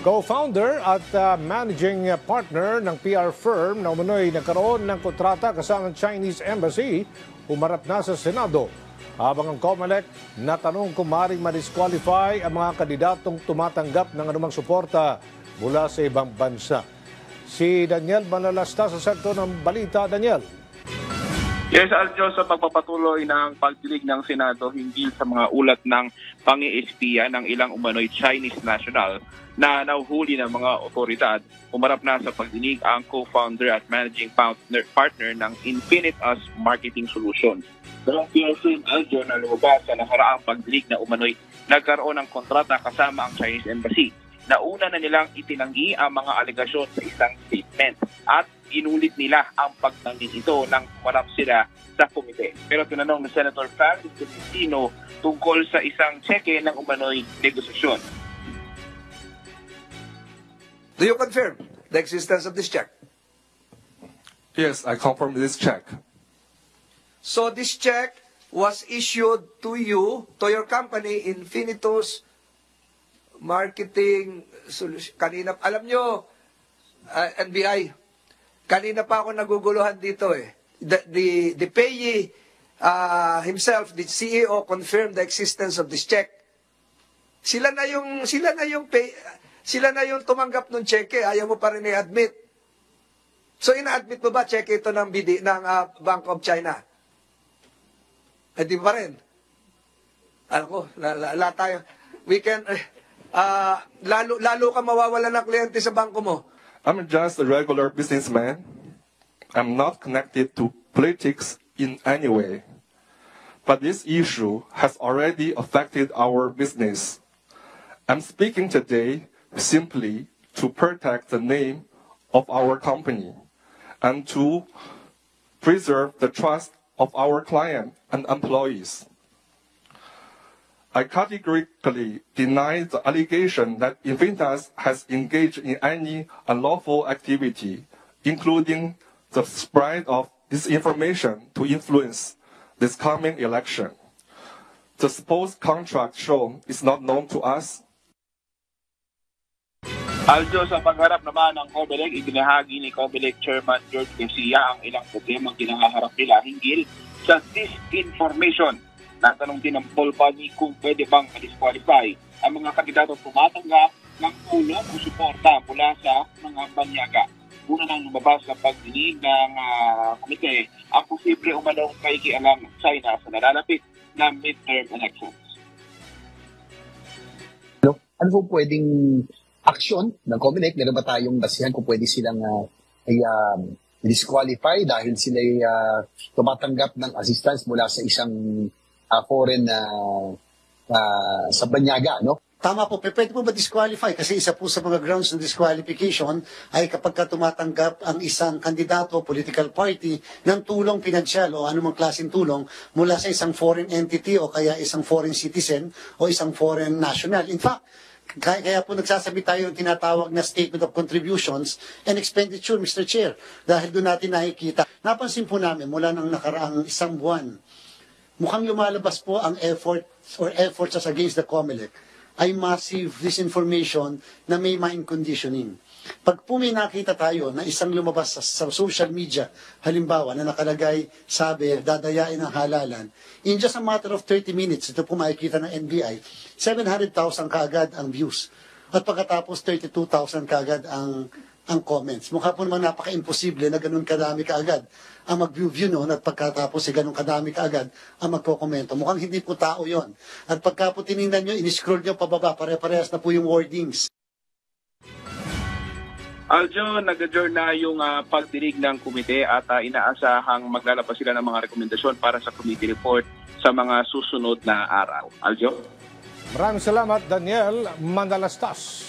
Co-founder at managing partner ng PR firm na umano'y nagkaroon ng kontrata kasama ng Chinese Embassy, humarap na sa Senado. Habang ang COMELEC natanong kung maaaring ma-disqualify ang mga kandidatong tumatanggap ng anumang suporta mula sa ibang bansa. Si Daniel Manalastas sa sentro ng balita. Daniel. Yes, Aljo, sa pagpapatuloy ng pagdinig ng Senado hinggil sa mga ulat ng pang-iispiya ng ilang umano'y Chinese national na nahuhuli ng mga otoridad, umarap na sa pagdinig ang co-founder at managing partner ng Infinitas Marketing Solutions. Dalawang PR firm, Aljo, na lumabas sa nakaraang pagdinig na umano'y nagkaroon ng kontrata kasama ang Chinese Embassy. Nauna na nilang itinanggi ang mga alegasyon sa isang statement at inulit nila ang pagtanggi ito nang humarap sila sa komite. Pero tinanong ni Senator Francis Tolentino tungkol sa isang tseke ng umano'y negosasyon. Do you confirm the existence of this check? Yes, I confirm this check. So this check was issued to you, to your company, Infinitus Marketing Solution. Kanina, alam nyo, NBI, kanina pa ako naguguluhan dito eh. The payee himself, the CEO, confirmed the existence of this check. Sila na yung tumanggap ng cheque, ayaw mo pa rin i-admit. So ina-admit mo ba cheque ito ng Bank of China? Di pa rin. Alam ko, lalo tayo. We can, lalo ka mawawala ng kliyente sa bangko mo. I'm just a regular businessman. I'm not connected to politics in any way. But this issue has already affected our business. I'm speaking today simply to protect the name of our company and to preserve the trust of our client and employees. I categorically deny the allegation that Infinitas has engaged in any unlawful activity, including the spread of disinformation to influence this coming election. The supposed contract shown is not known to us. Aljo, sa pagharap naman ng COMELEC, ibinahagi ni COMELEC Chairman George Garcia ang ilang problemang kinaharap nila hinggil sa disinformation. Natanong din ng poll body kung pwede bang ma-disqualify ang mga kandidato tumatanggap ng tulong o suporta mula sa mga banyaga. Una nang lumabas sa pagdinig ng komite ang posible umanong pakikialam ng China sa nalalapit na midterm elections. Ano po pwedeng aksyon ng COMELEC? Meron ba tayong basihan kung pwede silang disqualify dahil sila tumatanggap ng assistance mula sa isang foreign sa banyaga, no? Tama po, pwede po ba disqualify? Kasi isa po sa mga grounds ng disqualification ay kapag tumatanggap ang isang kandidato o political party ng tulong pinansyal o anumang klaseng tulong mula sa isang foreign entity o kaya isang foreign citizen o isang foreign national. In fact, kaya po nagsasabi tayo ng tinatawag na Statement of Contributions and Expenditure, Mr. Chair. Dahil doon natin nakikita. Napansin po namin mula ng nakaraang isang buwan, mukhang lumalabas po ang efforts against the COMELEC ay massive disinformation na may mind conditioning. Pag po may nakita tayo na isang lumabas sa social media, halimbawa na nakalagay, sabi, dadayain ang halalan, in just a matter of 30 minutes, ito po makikita ng NBI, 700,000 kaagad ang views. At pagkatapos 32,000 kaagad ang comments. Mukha po naman napaka-imposible na ganun kadami kaagad ang mag-view noon at pagkatapos ganun kadami kaagad ang magkokomento. Mukhang hindi po tao yon. At pagka po tinignan nyo, in-scroll nyo pababa, pare-parehas na po yung wordings. Aljo, nag-adjourn na yung pagdinig ng komite at inaasahang maglalabas sila ng mga rekomendasyon para sa committee report sa mga susunod na araw. Aljo? Maraming salamat, Daniel Manalastas.